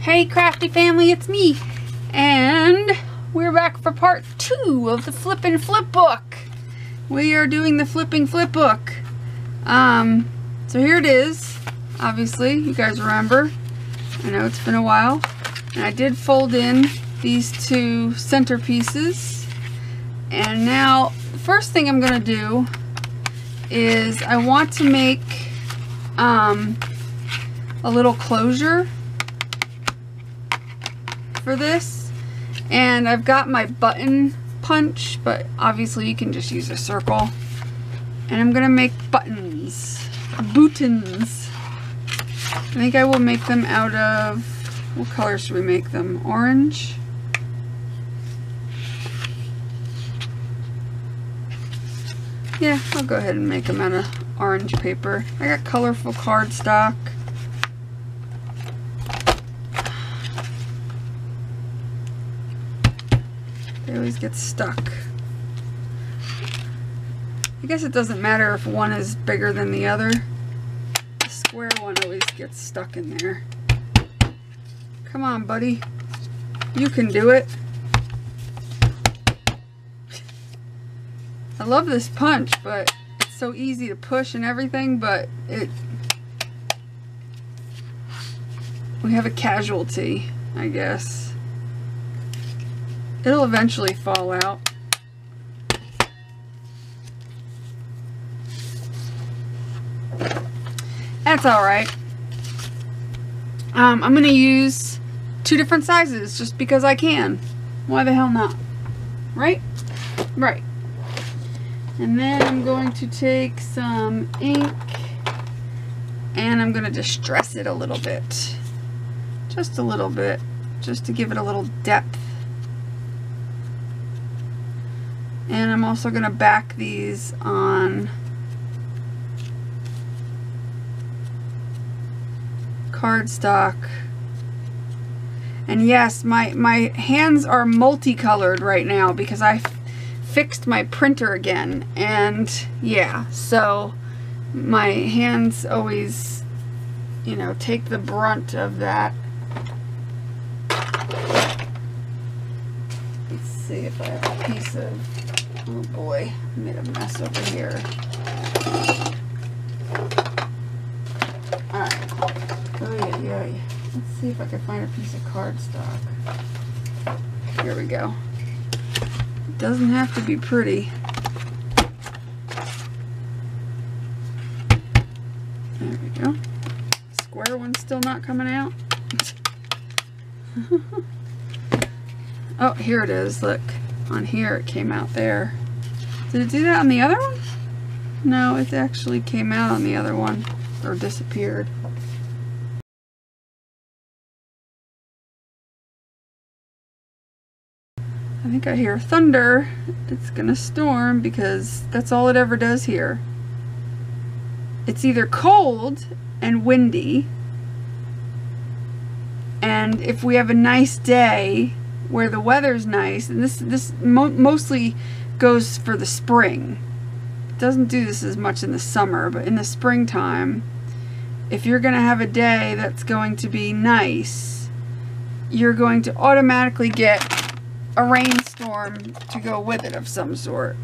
Hey crafty family, it's me, and we're back for part 2 of the Flippin' Flip book. We are doing the Flipping Flip book. So here it is. Obviously, you guys remember. I know it's been a while. And I did fold in these 2 centerpieces. And now, the first thing I'm going to do is I want to make a little closure for this, and I've got my button punch, but obviously you can just use a circle, and I'm gonna make buttons. I think I will make them out of, what color should we make them? Orange? Yeah, I'll go ahead and make them out of orange paper. I got colorful cardstock. They always get stuck. I guess it doesn't matter if one is bigger than the other. The square one always gets stuck in there. Come on, buddy. You can do it. I love this punch, but it's so easy to push and everything, but we have a casualty, I guess. It'll eventually fall out. That's alright. I'm going to use 2 different sizes just because I can. Why the hell not? Right? Right. And then I'm going to take some ink and I'm going to distress it a little bit. Just a little bit. Just to give it a little depth. And I'm also going to back these on cardstock. And yes, my hands are multicolored right now because I fixed my printer again. And yeah, so my hands always, you know, take the brunt of that. Let's see if I have a piece of... Oh boy, I made a mess over here. Alright. Oh yeah. Let's see if I can find a piece of cardstock. Here we go. It doesn't have to be pretty. There we go. Square one's still not coming out. Oh, here it is. Look. On here it came out there. Did it do that on the other one? No, it actually came out on the other one. Or disappeared. I think I hear thunder. It's gonna storm because that's all it ever does here. It's either cold and windy, and if we have a nice day where the weather's nice, and this mostly goes for the spring. It doesn't do this as much in the summer, but in the springtime, if you're going to have a day that's going to be nice, you're going to automatically get a rainstorm to go with it of some sort.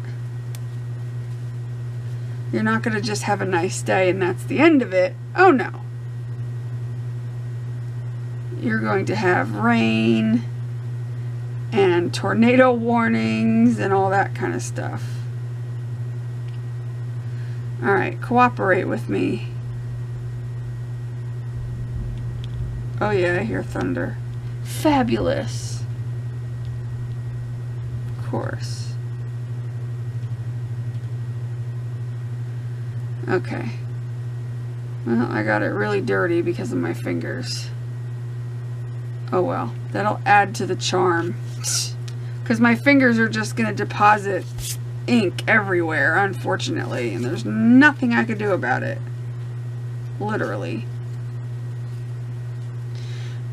You're not going to just have a nice day and that's the end of it. Oh no. You're going to have rain and tornado warnings and all that kind of stuff. Alright, cooperate with me. Oh yeah, I hear thunder. Fabulous. Of course. Okay. Well, I got it really dirty because of my fingers. Oh well, that'll add to the charm. Because my fingers are just going to deposit ink everywhere, unfortunately. And there's nothing I could do about it. Literally.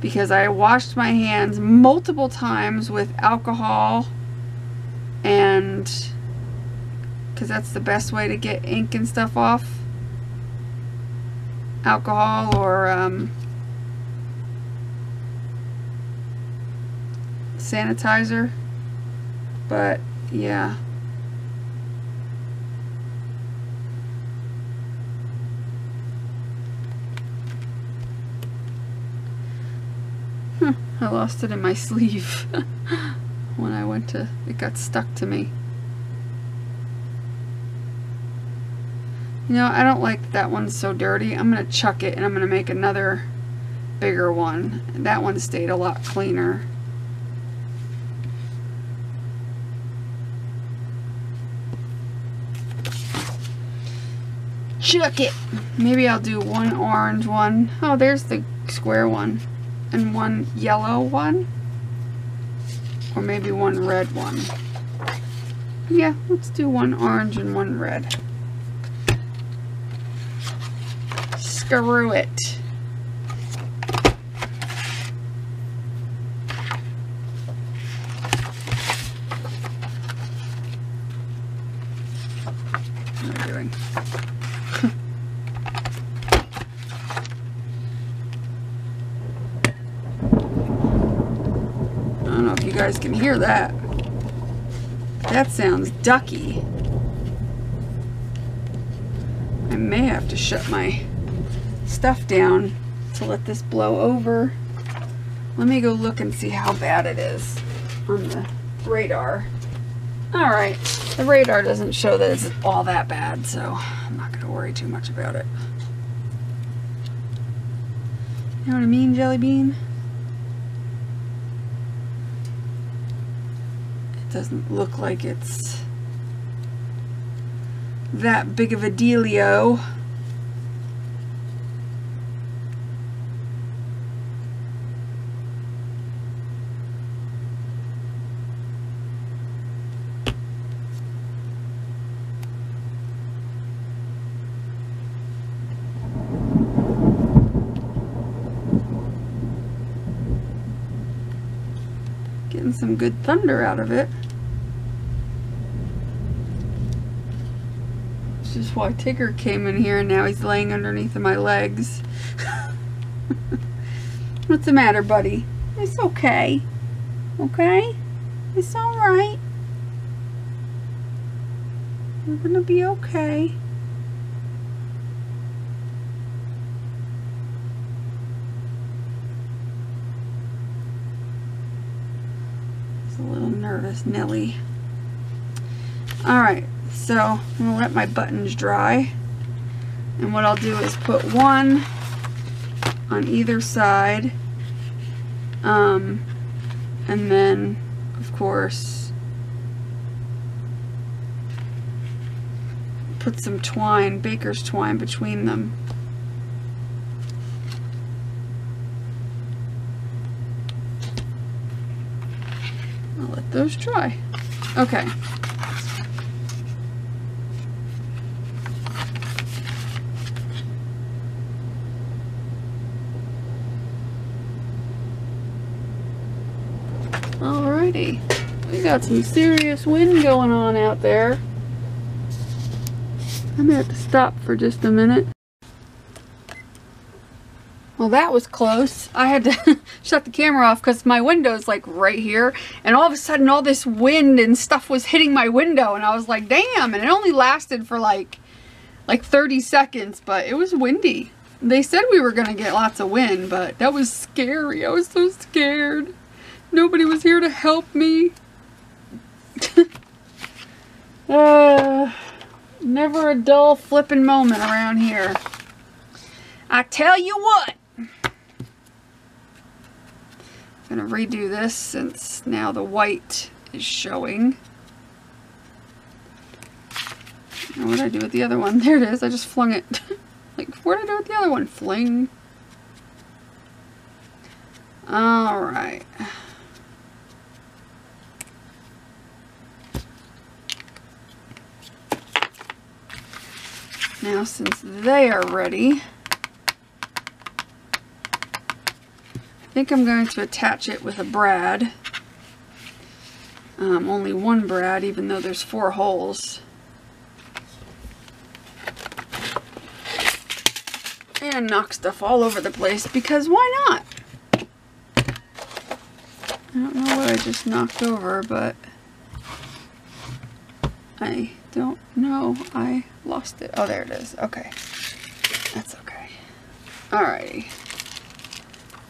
Because I washed my hands multiple times with alcohol. And... because that's the best way to get ink and stuff off. Alcohol or sanitizer. But yeah. I lost it in my sleeve when I went to, it got stuck to me. You know, I don't like that one's so dirty. I'm going to chuck it and I'm going to make another bigger one. That one stayed a lot cleaner. Chuck it! Maybe I'll do one orange one. Oh, there's the square one. And one yellow one. Or maybe one red one. Yeah, let's do one orange and one red. Screw it. What am I doing? I don't know if you guys can hear that. That sounds ducky. I may have to shut my stuff down to let this blow over. Let me go look and see how bad it is on the radar. Alright, the radar doesn't show that it's all that bad, so I'm not going to worry too much about it. You know what I mean, Jelly Bean? It doesn't look like it's that big of a dealio. Getting some good thunder out of it. This is why Tigger came in here and now he's laying underneath of my legs. What's the matter, buddy? It's okay. Okay? It's alright. We're gonna be okay. A little nervous Nelly. Alright, so I'm going to let my buttons dry, and what I'll do is put one on either side, and then of course put some twine, baker's twine, between them. I'll let those dry. Okay. Alrighty. We got some serious wind going on out there. I'm gonna have to stop for just a minute. Well, that was close. I had to shut the camera off because my window's like right here, and all of a sudden all this wind and stuff was hitting my window, and I was like, damn, and it only lasted for like 30 seconds, but it was windy. They said we were gonna get lots of wind, but that was scary. I was so scared. Nobody was here to help me. Never a dull flipping moment around here. I tell you what. I'm gonna redo this since now the white is showing. And what did I do with the other one? There it is. I just flung it. Like, what did I do with the other one? Fling. Alright. Now, since they are ready, I think I'm going to attach it with a brad. Only one brad, even though there's 4 holes. And knock stuff all over the place, because why not? I don't know what I just knocked over, but I don't know. I lost it. Oh, there it is. Okay. That's okay. Alrighty.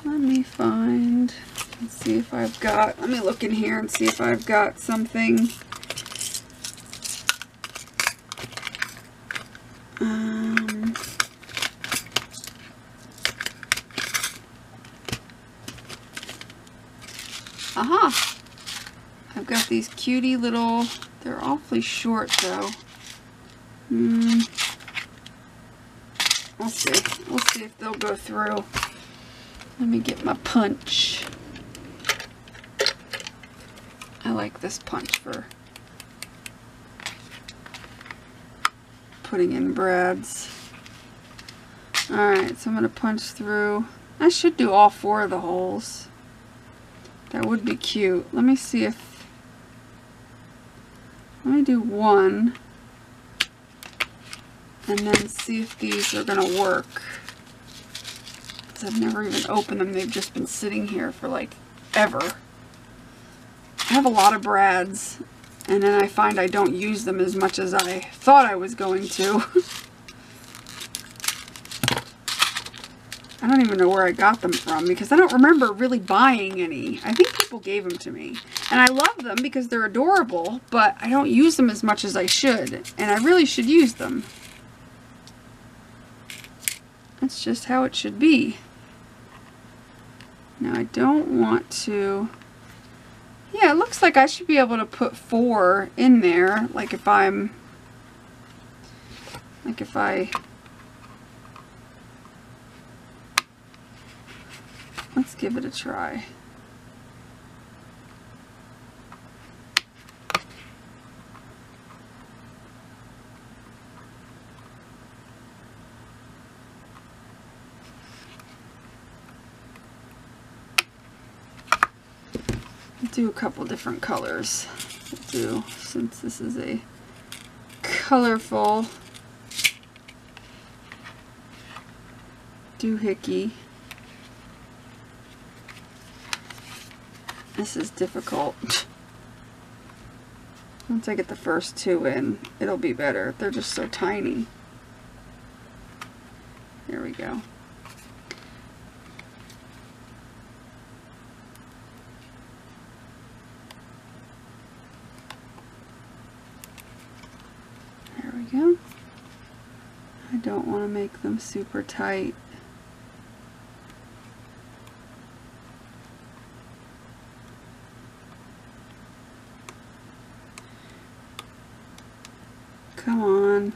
Let me find, let's see if I've got, let me look in here and see if I've got something. Aha! I've got these cutie little, they're awfully short though. We'll see. We'll see if they'll go through. Let me get my punch. I like this punch for putting in brads. Alright, so I'm going to punch through. I should do all 4 of the holes. That would be cute. Let me see if... Let me do 1. And then see if these are going to work. Because I've never even opened them. They've just been sitting here for like ever. I have a lot of brads. And then I find I don't use them as much as I thought I was going to. I don't even know where I got them from because I don't remember really buying any. I think people gave them to me. And I love them because they're adorable, but I don't use them as much as I should. And I really should use them. That's just how it should be. Now I don't want to... Yeah, it looks like I should be able to put 4 in there. Like if I'm... Like if I... Let's give it a try. Do a couple different colors. Do, since this is a colorful doohickey. This is difficult. Once I get the first 2 in, it'll be better. They're just so tiny. There we go. There we go. I don't want to make them super tight. Come on.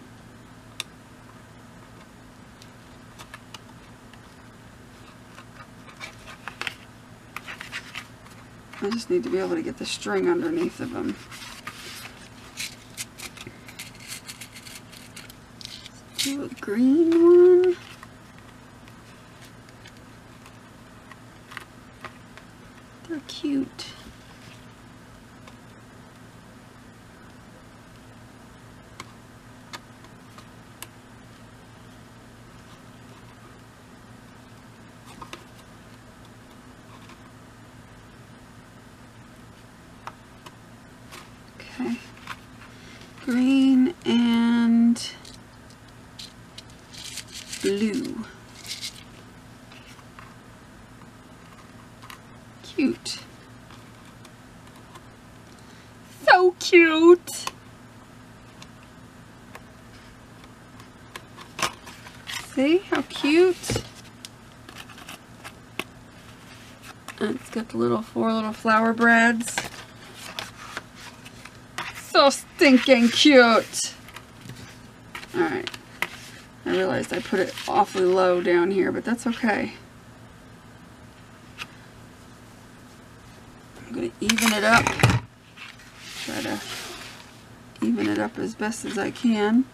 I just need to be able to get the string underneath of them. Let's do a green one. They're cute. Okay, green and blue. Cute. So cute. See how cute? And it's got the little 4 little flower brads. So stinking cute. Alright. I realized I put it awfully low down here, but that's okay. I'm going to even it up. Try to even it up as best as I can.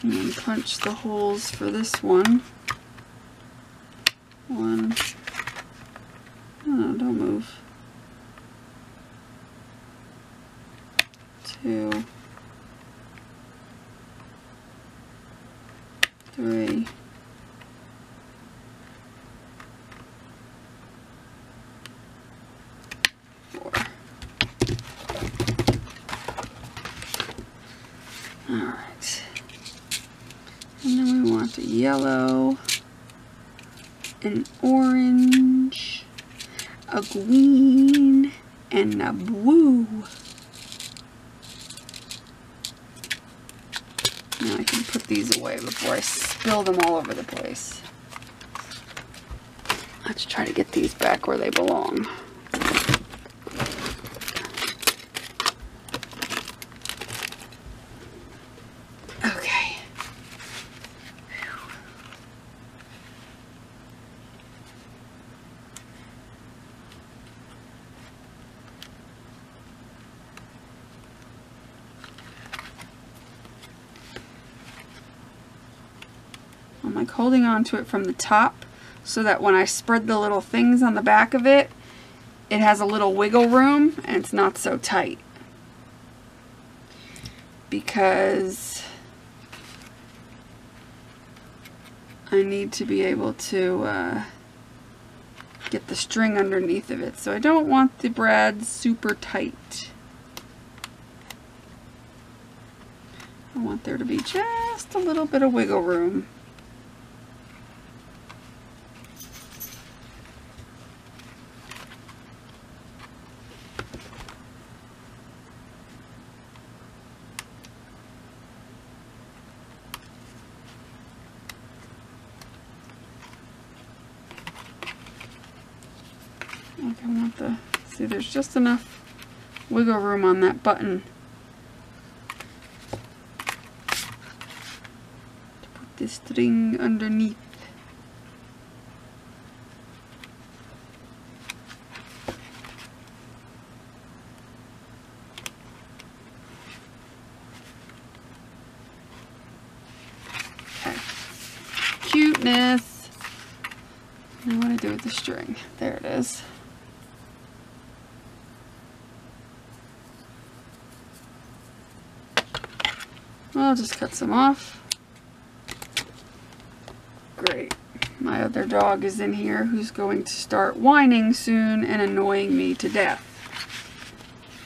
And then punch the holes for this one. 1. Oh, don't move. 2, 3, yellow, an orange, a green, and a blue. Now I can put these away before I spill them all over the place. Let's try to get these back where they belong. Okay. I'm like holding on to it from the top so that when I spread the little things on the back of it, it has a little wiggle room and it's not so tight. Because I need to be able to get the string underneath of it. So I don't want the brad super tight. I want there to be just a little bit of wiggle room. Like I want the, see there's just enough wiggle room on that button to put the string underneath. Okay. Cuteness. Now what do I do with the string? There it is. I'll just cut some off. Great. My other dog is in here who's going to start whining soon and annoying me to death.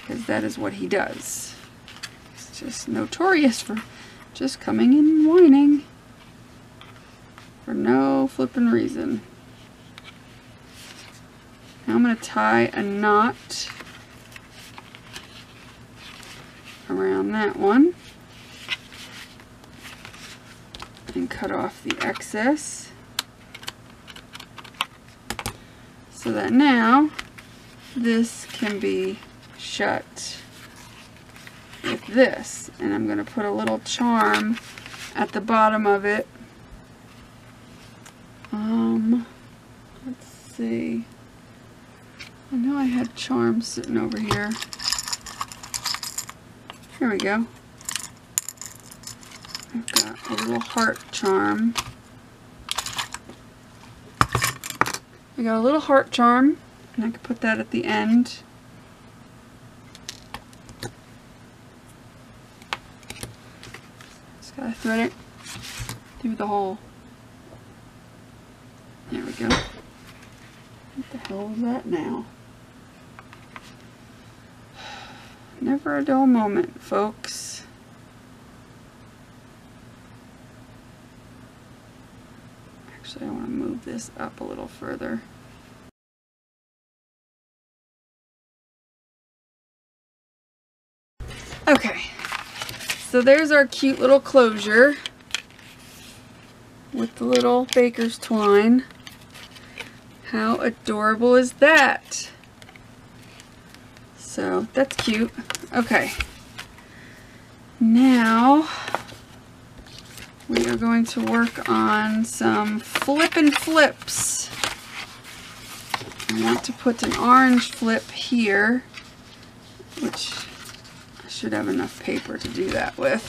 Because that is what he does. He's just notorious for just coming in and whining. For no flippin' reason. Now I'm going to tie a knot around that one. And cut off the excess so that now this can be shut with this, and I'm going to put a little charm at the bottom of it. Let's see, I know I had charms sitting over here. Here we go. I've got a little heart charm. I got a little heart charm, and I can put that at the end. Just gotta thread it through the hole. There we go. What the hell is that now? Never a dull moment, folks. Actually, I want to move this up a little further. Okay, so there's our cute little closure with the little baker's twine. How adorable is that? So that's cute. Okay, now we are going to work on some Flippin' Flips. I want to put an orange flip here, which I should have enough paper to do that with.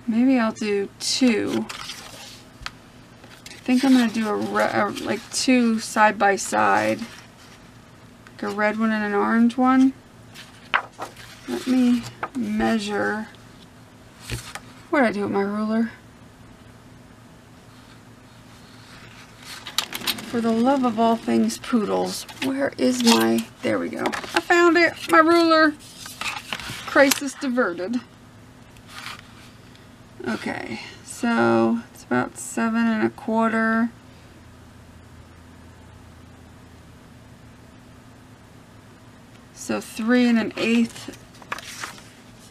Maybe I'll do two. I think I'm going to do like two side by side. A red one and an orange one. Let me measure. What did I do with my ruler? For the love of all things poodles, where is my, there we go. I found it, my ruler. Crisis diverted. Okay, so it's about 7 1/4. So 3 1/8.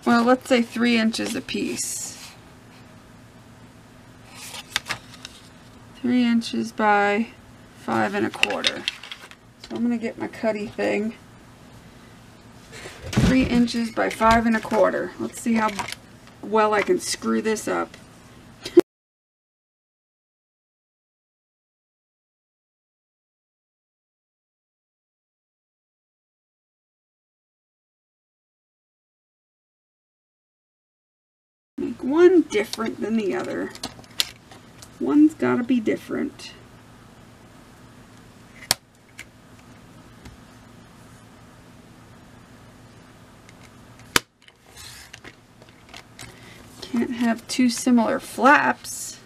Well, let's say 3 inches a piece. 3 inches by 5 1/4. So I'm gonna get my cutty thing. 3 inches by 5 1/4. Let's see how well I can screw this up. Make one different than the other. One's gotta be different. Can't have two similar flaps.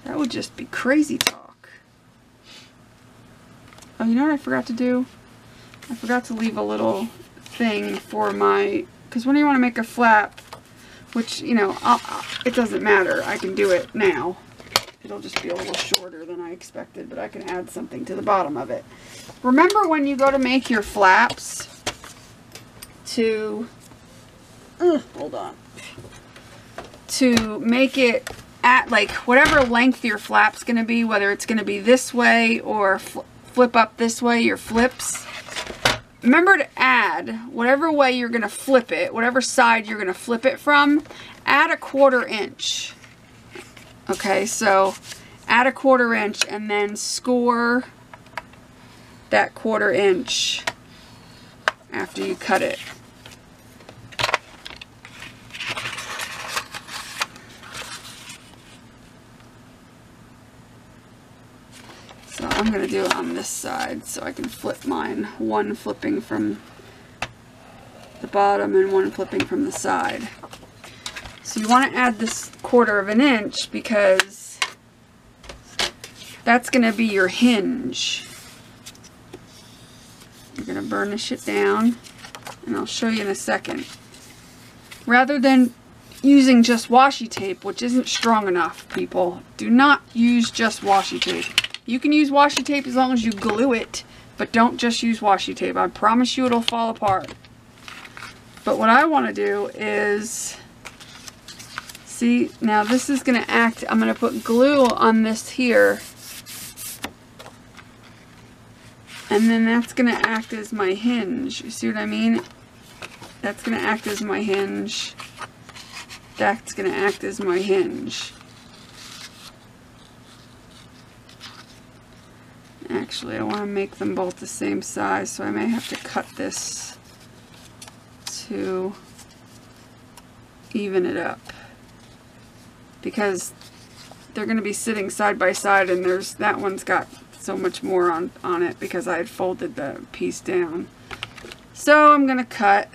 That would just be crazy talk. Oh, you know what I forgot to do? I forgot to leave a little thing for my, because when you want to make a flap, which, you know, it doesn't matter. I can do it now. It'll just be a little shorter than I expected, but I can add something to the bottom of it. Remember when you go to make your flaps to, hold on, to make it at like whatever length your flap's going to be, whether it's going to be this way or flip up this way, your flips. Remember to add whatever way you're going to flip it, whatever side you're going to flip it from, add 1/4 inch. Okay, so add 1/4 inch and then score that 1/4 inch after you cut it. So I'm going to do it on this side so I can flip mine. One flipping from the bottom and one flipping from the side. So you want to add this 1/4 inch because that's going to be your hinge. You're going to burnish it down, and I'll show you in a second. Rather than using just washi tape, which isn't strong enough, people, do not use just washi tape. You can use washi tape as long as you glue it, but don't just use washi tape. I promise you it'll fall apart. But what I want to do is, see, now this is going to act, I'm going to put glue on this here, and then that's going to act as my hinge. You see what I mean? That's going to act as my hinge. That's going to act as my hinge. Actually, I want to make them both the same size, so I may have to cut this to even it up, because they're going to be sitting side by side, and there's that one's got so much more on it because I had folded the piece down. So I'm going to cut.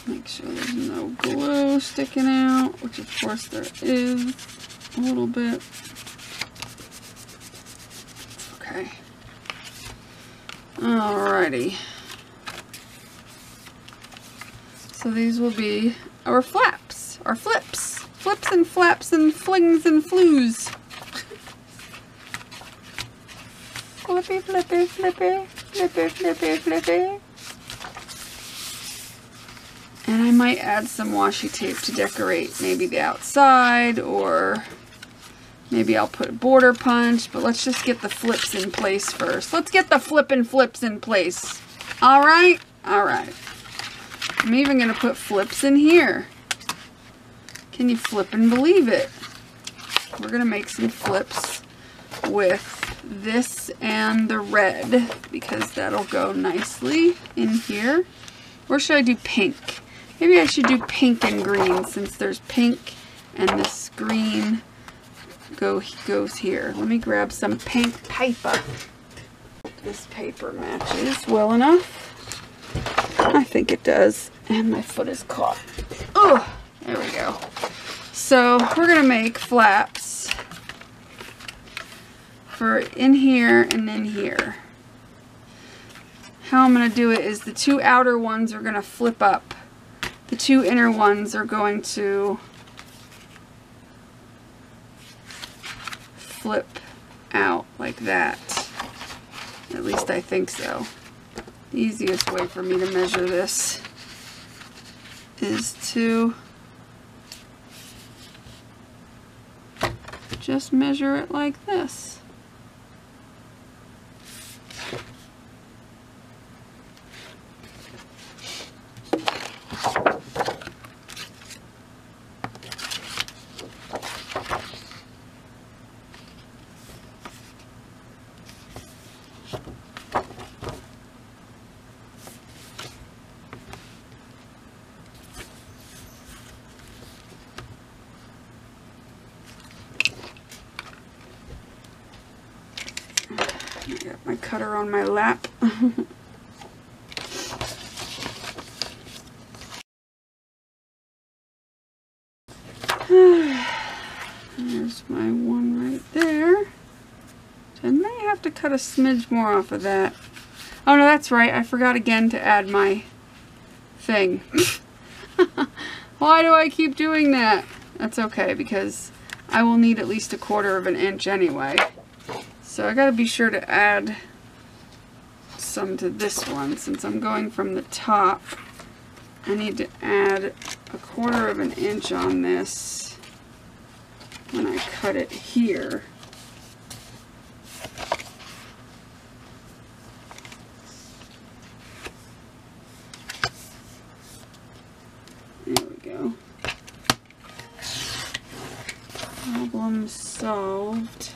Make sure there's no glue sticking out, which of course there is a little bit. Okay. Alrighty. So these will be our flaps, our flips. Flips and flaps and flings and flues. Flippy, flippy, flippy, flippy, flippy, flippy. And I might add some washi tape to decorate maybe the outside, or maybe I'll put a border punch, but let's just get the flips in place first. Let's get the flippin' flips in place. Alright? Alright. I'm even going to put flips in here. Can you flip and believe it? We're going to make some flips with this and the red, because that'll go nicely in here. Or should I do pink? Maybe I should do pink and green, since there's pink and this green goes here. Let me grab some pink paper. This paper matches well enough. I think it does. And my foot is caught. Oh, there we go. So we're gonna make flaps for in here and in here. How I'm gonna do it is the two outer ones are gonna flip up. The two inner ones are going to flip out like that. At least I think so. The easiest way for me to measure this is to just measure it like this. I got my cutter on my lap. There's my one right there. I may have to cut a smidge more off of that. Oh no, that's right. I forgot again to add my thing. Why do I keep doing that? That's okay, because I will need at least 1/4 of an inch anyway. So I gotta be sure to add some to this one. Since I'm going from the top, I need to add 1/4 of an inch on this when I cut it here. There we go. Problem solved.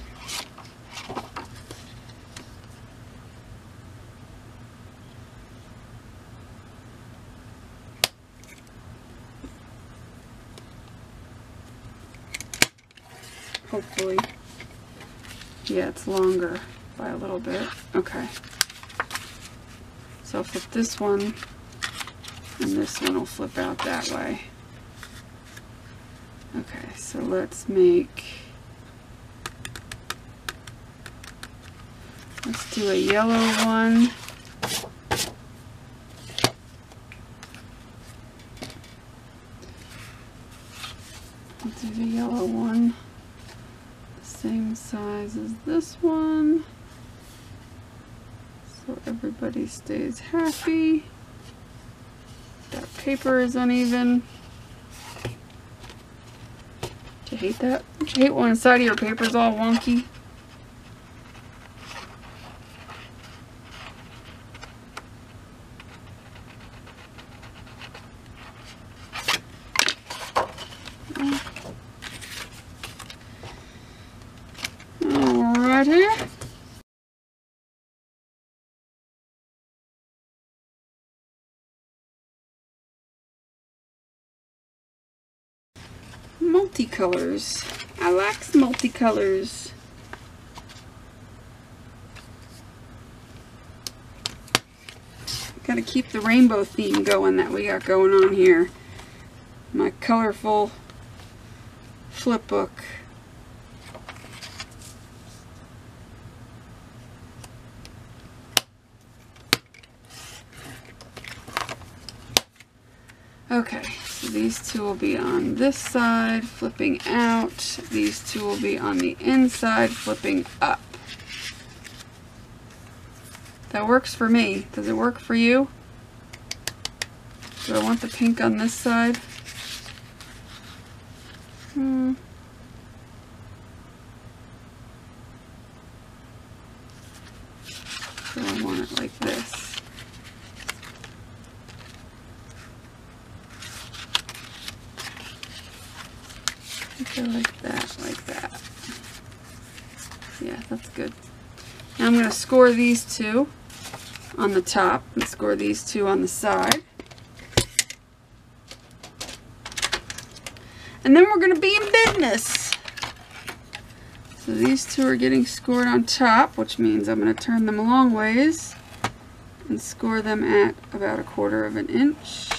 Hopefully. Yeah, it's longer by a little bit. Okay. So I'll flip this one, and this one will flip out that way. Okay, so let's do a yellow one. Let's do the yellow one. Same size as this one, so everybody stays happy. That paper is uneven. Do you hate that? Don't you hate when the side of your paper is all wonky? Multicolors. I like multicolors. Gotta keep the rainbow theme going that we got going on here. My colorful flip book. Okay, so these two will be on this side, flipping out. These two will be on the inside, flipping up. That works for me. Does it work for you? Do I want the pink on this side? So I want it like this. Go like that, like that. Yeah, that's good. Now I'm going to score these two on the top and score these two on the side. And then we're going to be in business. So these two are getting scored on top, which means I'm going to turn them a long ways and score them at about 1/4 of an inch.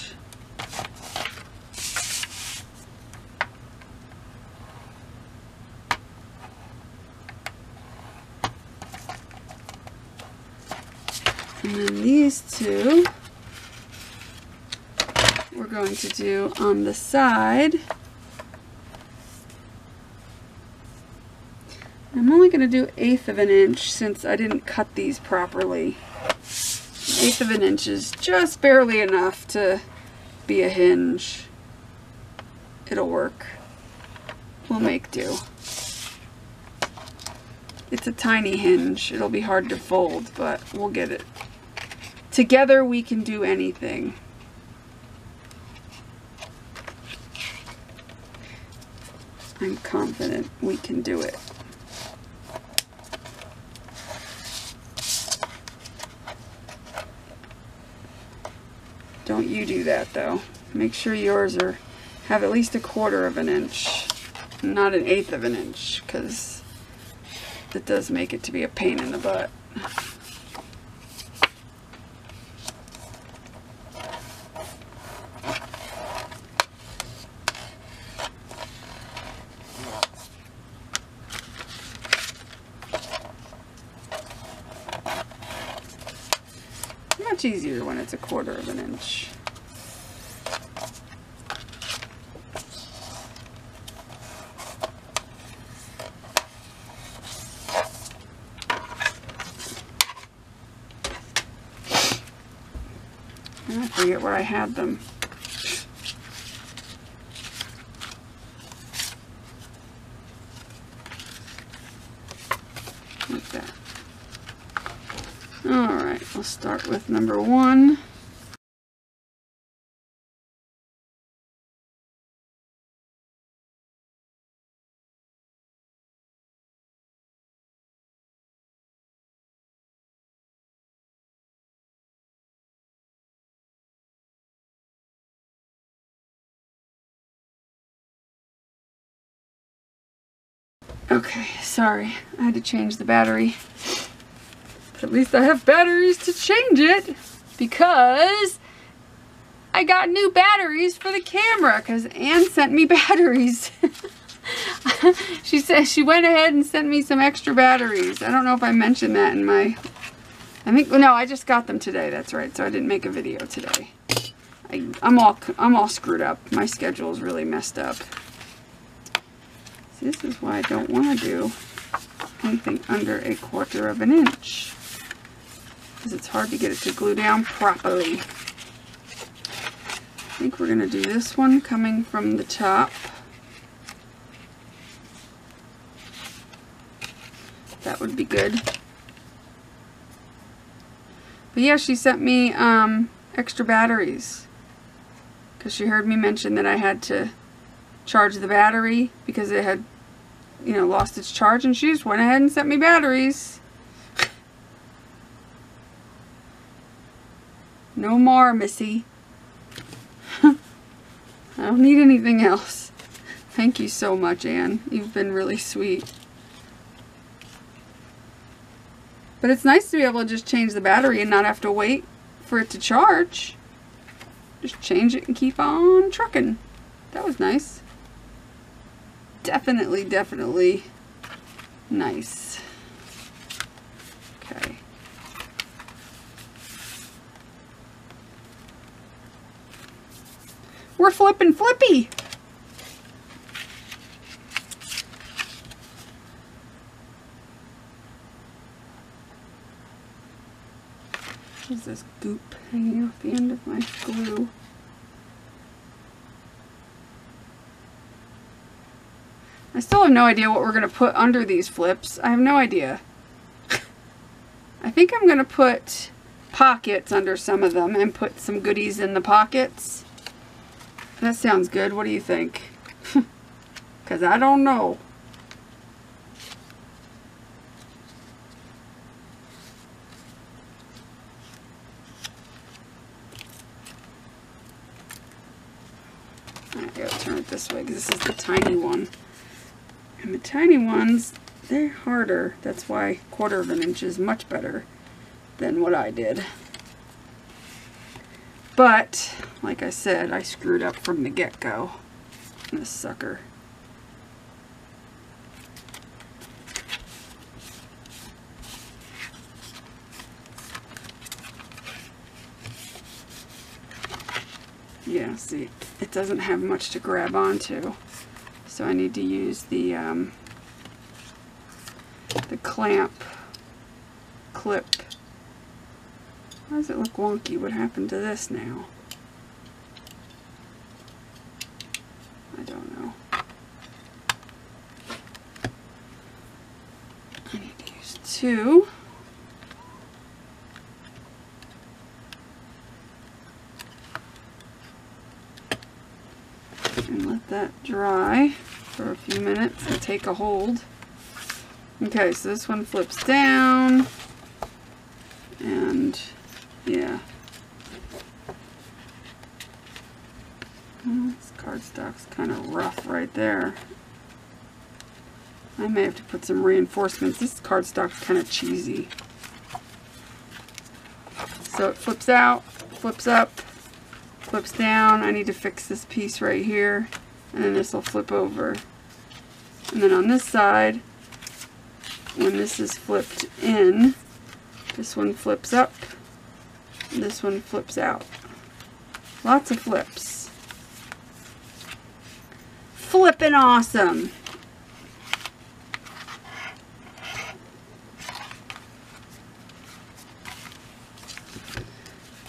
And then these two we're going to do on the side. I'm only going to do 1/8 of an inch since I didn't cut these properly. 1/8 of an inch is just barely enough to be a hinge. It'll work. We'll make do. It's a tiny hinge. It'll be hard to fold, but we'll get it. Together we can do anything. I'm confident we can do it. Don't you do that though. Make sure yours have at least 1/4 of an inch, not 1/8 of an inch, because it does make it to be a pain in the butt. Much easier when it's 1/4 of an inch. I forget where I had them. Like that. Alright, we'll start with number 1. Okay, sorry, I had to change the battery. But at least I have batteries to change it, because I got new batteries for the camera, because Ann sent me batteries. She said she went ahead and sent me some extra batteries. I don't know if I mentioned that in my... no, I just got them today, that's right, so I didn't make a video today. I'm all screwed up. My schedule is really messed up. This is why I don't want to do anything under 1/4 of an inch, because it's hard to get it to glue down properly. I think we're going to do this one coming from the top. That would be good. But yeah, she sent me extra batteries, because she heard me mention that I had to charge the battery because it had, you know, lost its charge, and she just went ahead and sent me batteries. No more, Missy. I don't need anything else. Thank you so much, Ann. You've been really sweet. But it's nice to be able to just change the battery and not have to wait for it to charge. Just change it and keep on trucking. That was nice. Definitely, definitely nice. Okay. We're flipping flippy. What's this goop hanging off the end of my glue? I still have no idea what we're going to put under these flips. I have no idea. I think I'm going to put pockets under some of them and put some goodies in the pockets. That sounds good. What do you think? Because I don't know. I gotta turn it this way because this is the tiny one. And the tiny ones, they're harder. That's why 1/4 of an inch is much better than what I did. But, like I said, I screwed up from the get-go. This sucker. yeah, see, it doesn't have much to grab onto. So I need to use the clamp clip. Why does it look wonky? What happened to this now? I don't know. I need to use 2. And let that dry for a few minutes and take a hold. Okay, so this one flips down, and yeah. This cardstock's kind of rough right there. I may have to put some reinforcements. This cardstock's kind of cheesy. So it flips out, flips up, flips down. I need to fix this piece right here, and then this will flip over. And then on this side, when this is flipped in, this one flips up, and this one flips out. Lots of flips. Flippin' awesome!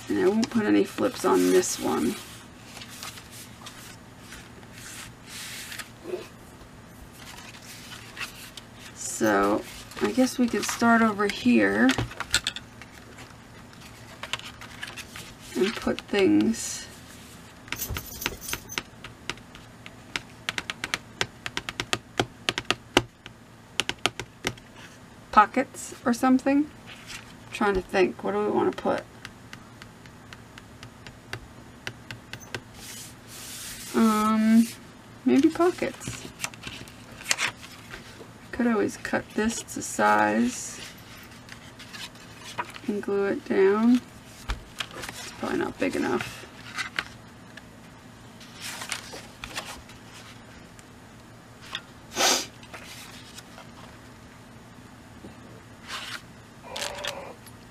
And I won't put any flips on this one. So I guess we could start over here and put things pockets or something. I'm trying to think, what do we want to put? Maybe pockets. Could always cut this to size and glue it down. It's probably not big enough.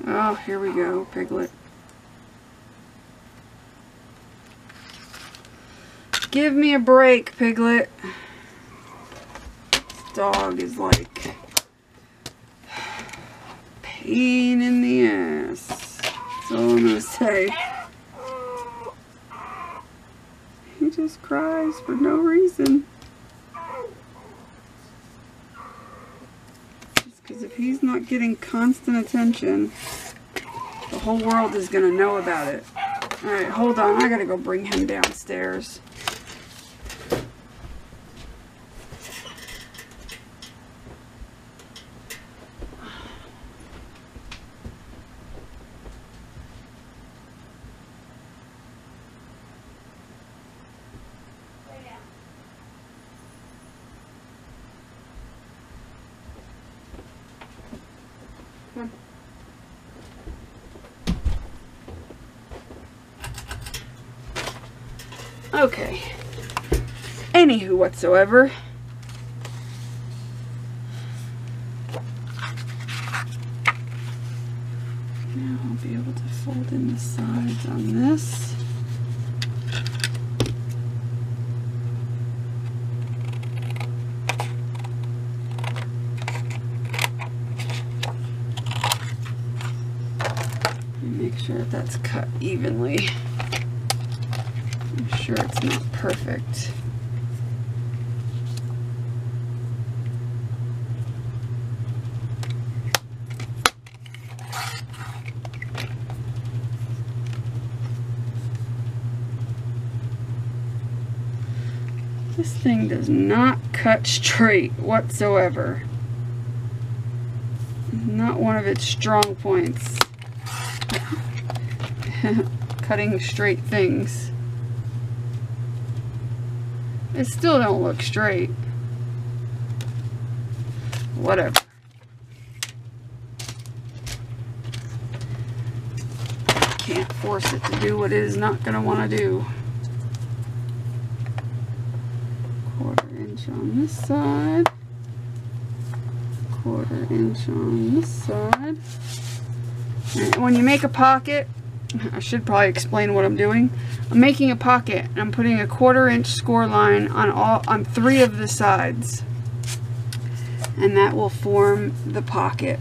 Oh, here we go, Piglet. Give me a break, Piglet. This dog is like pain in the ass. That's all I'm gonna say. He just cries for no reason. Just because if he's not getting constant attention, the whole world is gonna know about it. Alright, hold on. I gotta go bring him downstairs. Okay. Anywho whatsoever. Now I'll be able to fold in the sides on this. And make sure that that's cut evenly. I'm sure it's not perfect. This thing does not cut straight whatsoever. Not one of its strong points. Cutting straight things. It still don't look straight. Whatever. Can't force it to do what it is not going to want to do. 1/4 inch on this side. 1/4 inch on this side. And when you make a pocket, I should probably explain what I'm doing. I'm making a pocket and I'm putting a 1/4 inch score line on 3 of the sides. And that will form the pocket.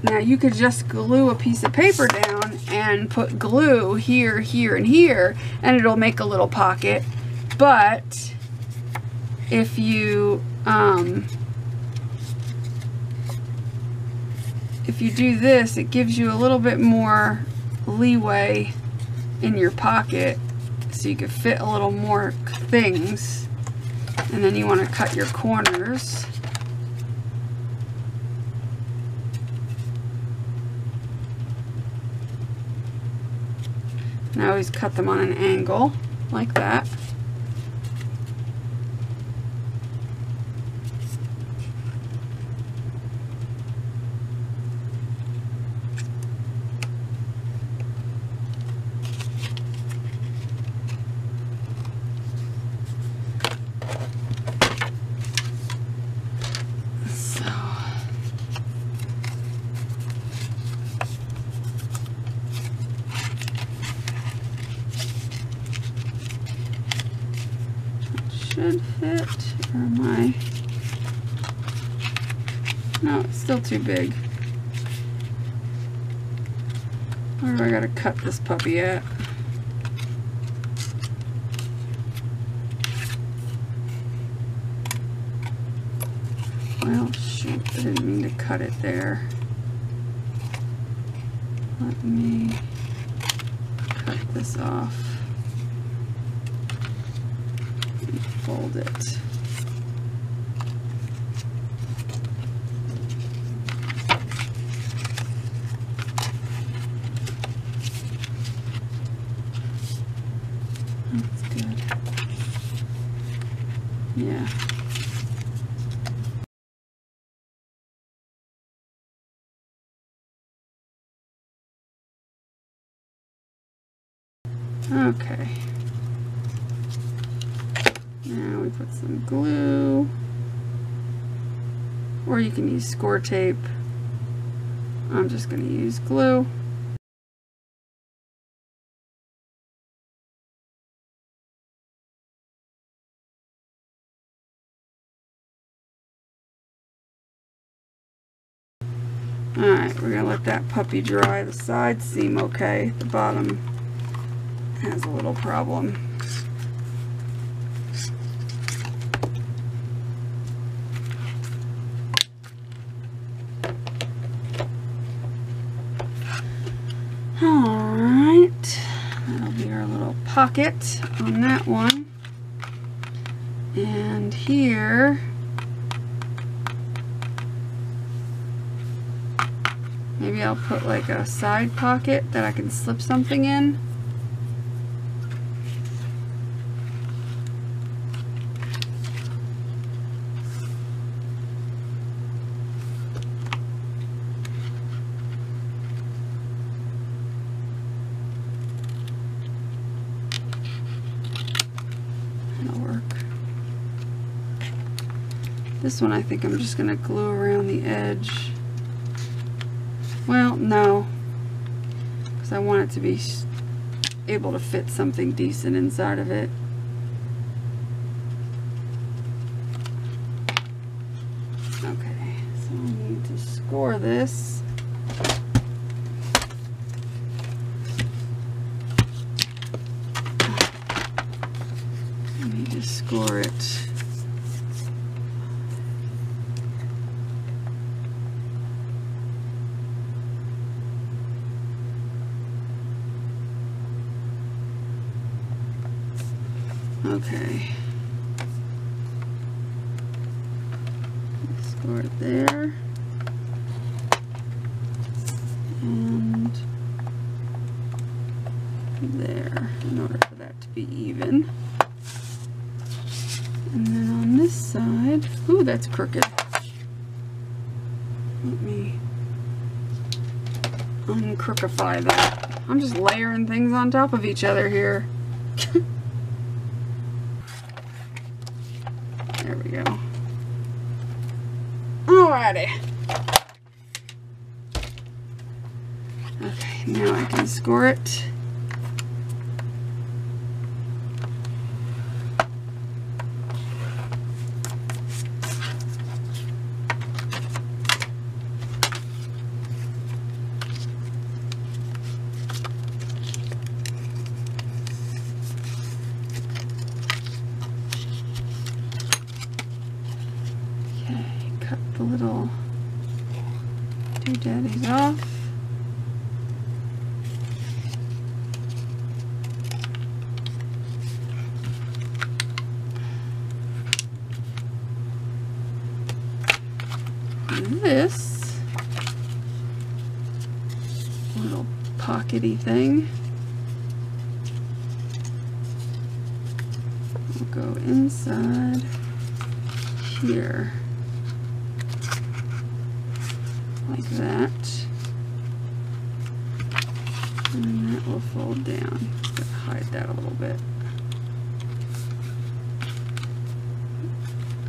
Now you could just glue a piece of paper down and put glue here, here, and here, and it'll make a little pocket. But if you do this, it gives you a little bit more leeway in your pocket, so you can fit a little more things. And then you want to cut your corners. And I always cut them on an angle like that. Should fit, or am I? No, it's still too big. Where do I gotta cut this puppy at? Well, shoot, I didn't mean to cut it there. Let me cut this off. Fold it. That's good. Yeah. Okay. Now we put some glue, or you can use score tape. I'm just going to use glue. Alright, we're going to let that puppy dry. The sides seem okay. The bottom has a little problem. Alright, that'll be our little pocket on that one. And here, maybe I'll put like a side pocket that I can slip something in. This one I think I'm just going to glue around the edge. Well, no, because I want it to be able to fit something decent inside of it. Okay, so I need to score this. I need to score it. Okay, score it there, and there, in order for that to be even. And then on this side, ooh, that's crooked. Let me uncrookify that. I'm just layering things on top of each other here. There we go. Alrighty. Okay. now I can score it. Cut the little doodaddies off. And this little pockety thing will go inside here. Like that, and then that will fold down. Gotta hide that a little bit,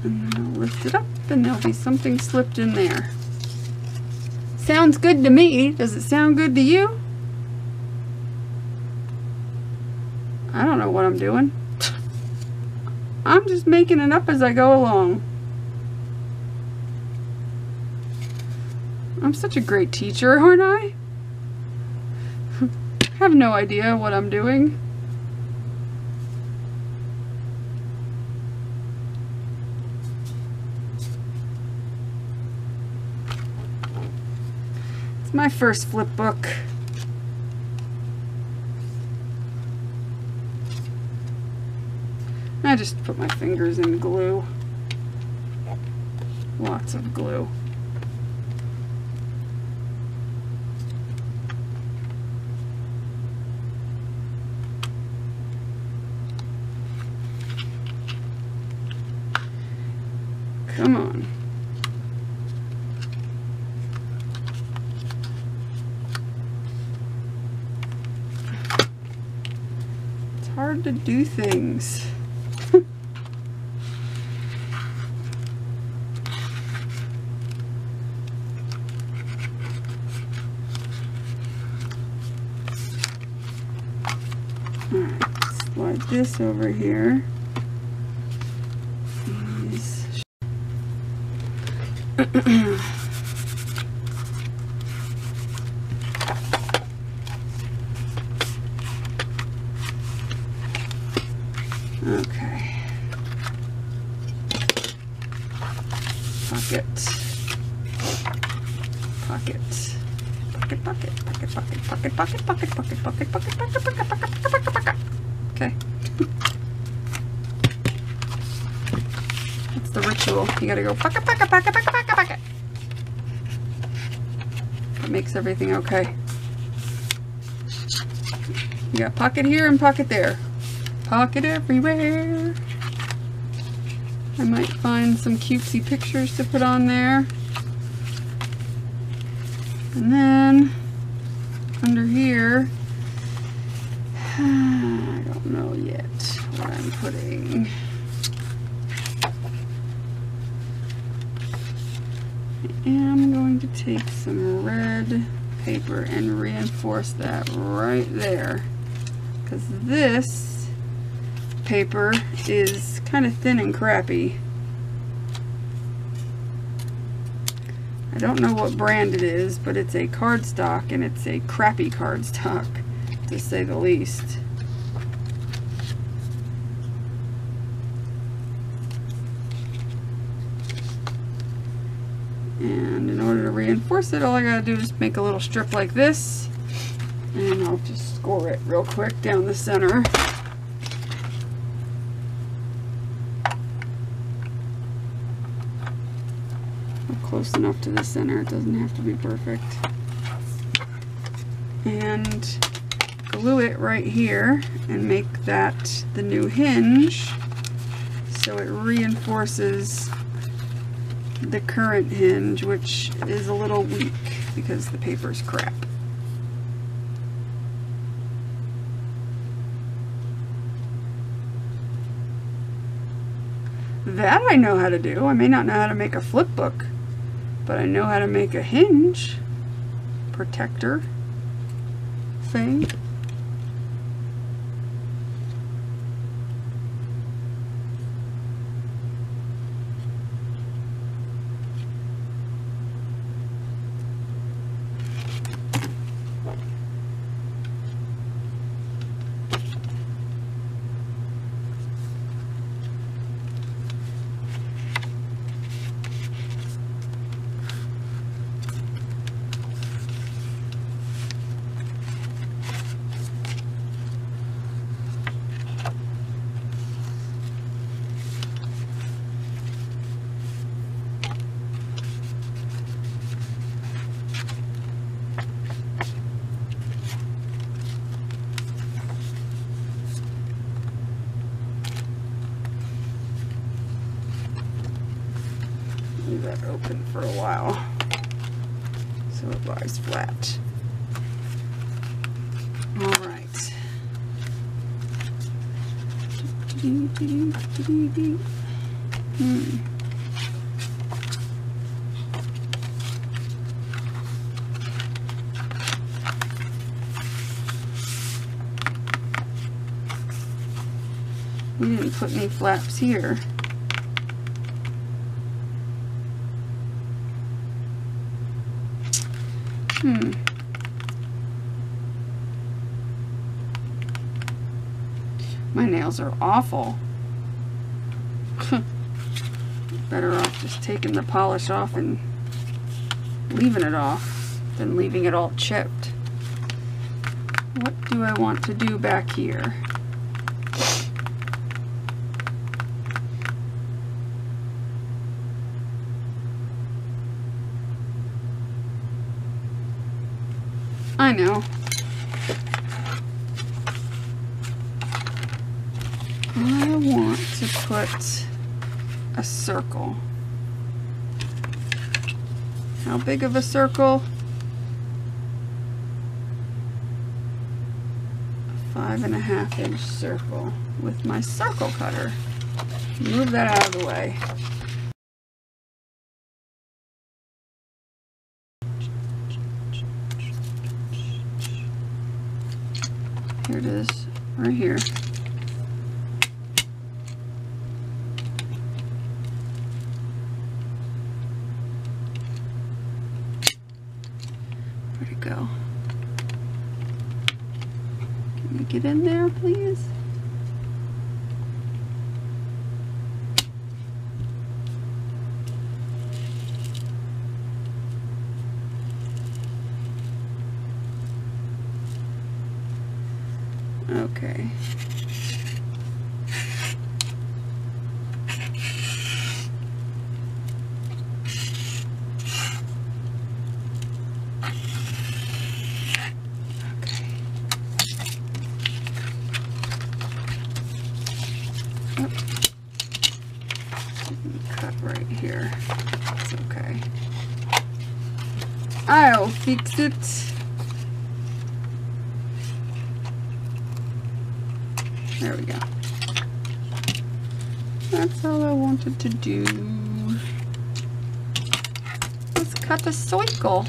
and then I'll lift it up, and there'll be something slipped in there. Sounds good to me. Does it sound good to you? I don't know what I'm doing. I'm just making it up as I go along. I'm such a great teacher, aren't I? I have no idea what I'm doing. It's my first flip book. I just put my fingers in glue. Lots of glue. Come on. It's hard to do things. Alright, slide this over here. Okay. Pocket. Pocket. Pocket, pocket, pocket, pocket, pocket, pocket, pocket, pocket, pocket, pocket, pocket, pocket, pocket, pocket. Okay. That's the ritual. You gotta go pocket, pocket, pocket, pocket, pocket, pocket. That makes everything okay. You got pocket here and pocket there. Pocket everywhere. I might find some cutesy pictures to put on there. And then under here, I don't know yet what I'm putting. I am going to take some red paper and reinforce that right there, because this paper is kind of thin and crappy. I don't know what brand it is, but it's a cardstock, and it's a crappy cardstock, to say the least. And in order to reinforce it, all I gotta do is make a little strip like this, and I'll just score it real quick down the center. Close enough to the center, it doesn't have to be perfect. And glue it right here and make that the new hinge, so it reinforces the current hinge, which is a little weak because the paper's crap. That I know how to do. I may not know how to make a flip book, but I know how to make a hinge protector. thing. Leave that open for a while so it lies flat. All right. We didn't put any flaps here. My nails are awful. Better off just taking the polish off and leaving it off than leaving it all chipped. What do I want to do back here? I know. I want to put a circle. How big of a circle? A 5.5 inch circle with my circle cutter. Move that out of the way. Here it is, right here. Where'd it go? Can we get in there, please? Okay. Cut right here. It's okay. I'll fix it. There we go. That's all I wanted to do. Let's cut a circle.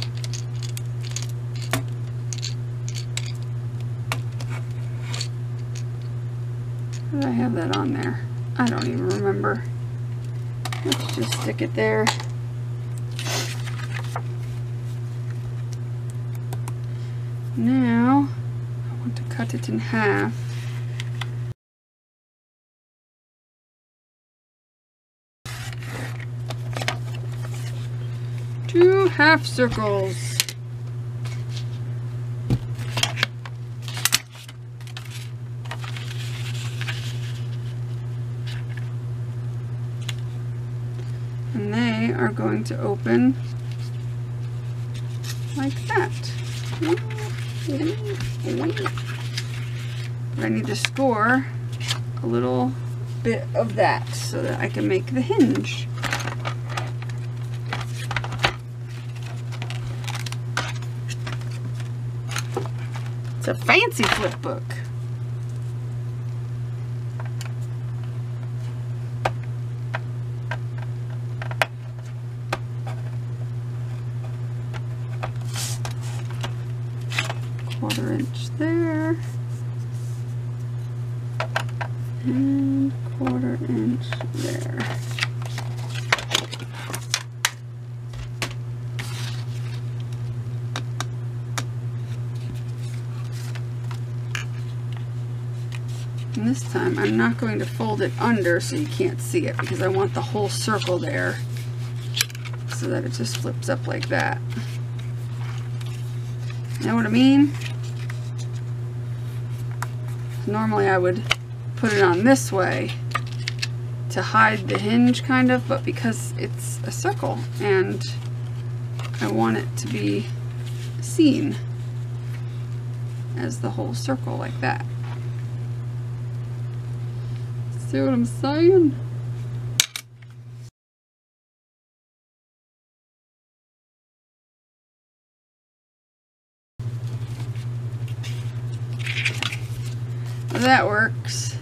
How did I have that on there? I don't even remember. Let's just stick it there. Now, I want to cut it in half. Two half circles. And they are going to open like that. But I need to score a little bit of that so that I can make the hinge. It's a fancy flip book. 1/4 inch there. And 1/4 inch there. And this time I'm not going to fold it under so you can't see it, because I want the whole circle there so that it just flips up like that. You know what I mean? Normally I would put it on this way to hide the hinge kind of, but because it's a circle and I want it to be seen as the whole circle like that. See what I'm saying? That works.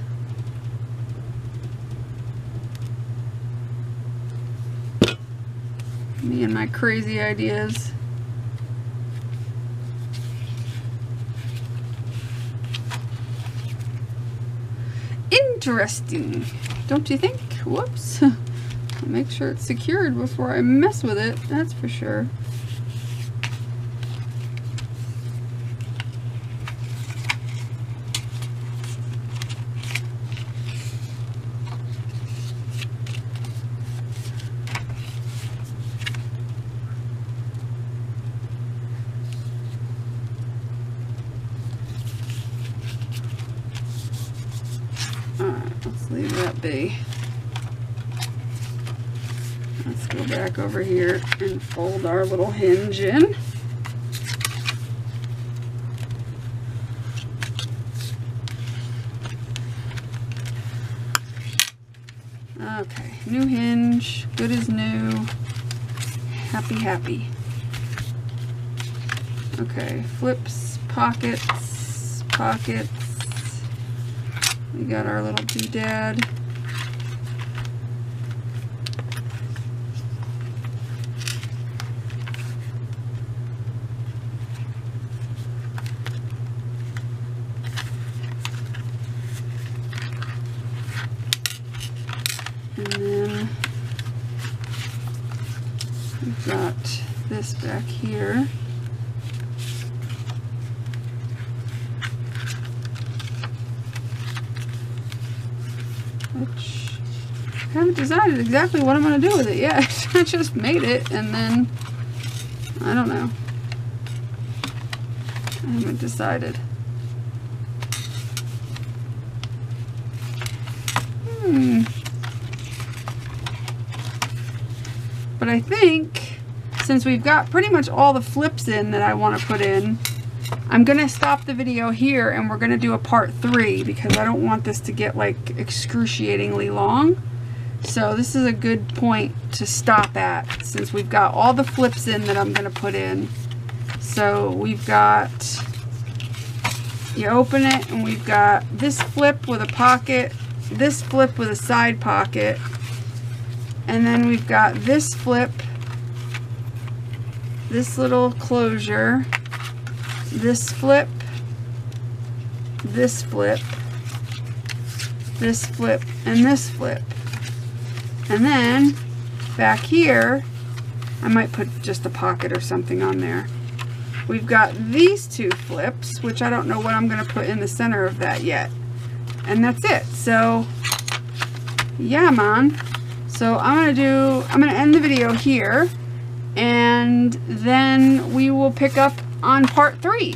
Me and my crazy ideas. Interesting, don't you think? Whoops. I'll make sure it's secured before I mess with it, that's for sure. Alright, let's leave that be. Let's go back over here and fold our little hinge in. Okay, new hinge, good as new. Happy, happy. Okay, flips, pockets, pockets. We got our little doodad. And then we've got this back here. Which I haven't decided exactly what I'm going to do with it yet. I just made it and then I don't know. I haven't decided. But I think since we've got pretty much all the flips in that I want to put in, I'm going to stop the video here and we're going to do a part 3 because I don't want this to get like excruciatingly long. So this is a good point to stop at since we've got all the flips in that I'm going to put in. So we've got, you open it and we've got this flip with a pocket, this flip with a side pocket, and then we've got this flip, this little closure, this flip, this flip, this flip, and this flip. And then back here, I might put just a pocket or something on there. We've got these two flips, which I don't know what I'm going to put in the center of that yet. And that's it. So, yeah, man. So I'm going to end the video here, and then we will pick up on part 3.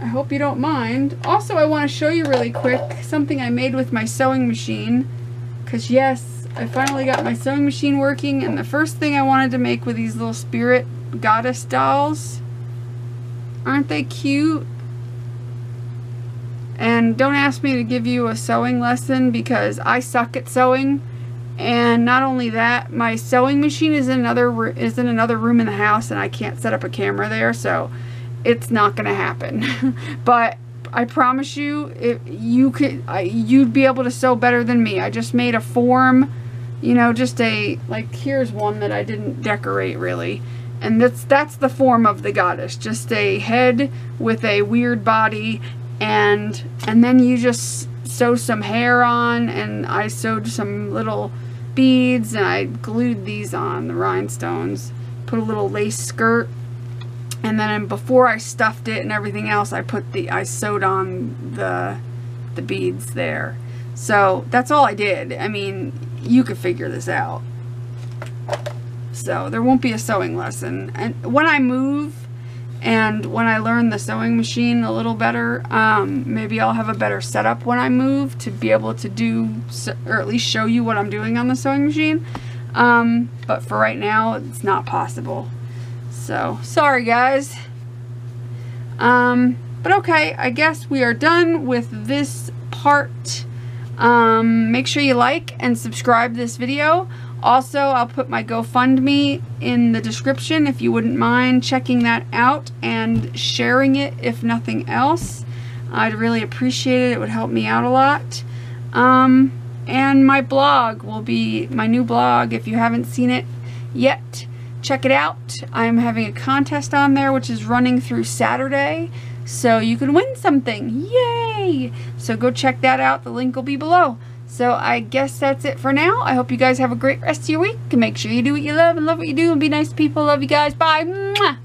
I hope you don't mind. Also, I want to show you really quick something I made with my sewing machine, because yes, I finally got my sewing machine working, and the first thing I wanted to make with these little spirit goddess dolls. Aren't they cute? And don't ask me to give you a sewing lesson because I suck at sewing. And not only that, my sewing machine is in another room in the house, and I can't set up a camera there, so it's not going to happen. But I promise you, you'd be able to sew better than me. I just made a form, you know, just a, like, here's one that I didn't decorate really. And that's the form of the goddess, just a head with a weird body, and then you just sew some hair on, and I sewed some little beads, and I glued these on, the rhinestones, put a little lace skirt, and then before I stuffed it and everything else, I sewed on the beads there. So that's all I did. I mean, you could figure this out. So there won't be a sewing lesson. And when I move and when I learn the sewing machine a little better, maybe I'll have a better setup when I move to be able to do, or at least show you what I'm doing on the sewing machine. But for right now, it's not possible. So sorry guys. But okay, I guess we are done with this part. Make sure you like and subscribe this video. Also, I'll put my GoFundMe in the description if you wouldn't mind checking that out and sharing it, if nothing else. I'd really appreciate it. It would help me out a lot. And my blog will be my new blog. If you haven't seen it yet, check it out. I'm having a contest on there which is running through Saturday, so you can win something. Yay! So go check that out. The link will be below. So I guess that's it for now. I hope you guys have a great rest of your week. And make sure you do what you love and love what you do and be nice to people. Love you guys. Bye. Mwah!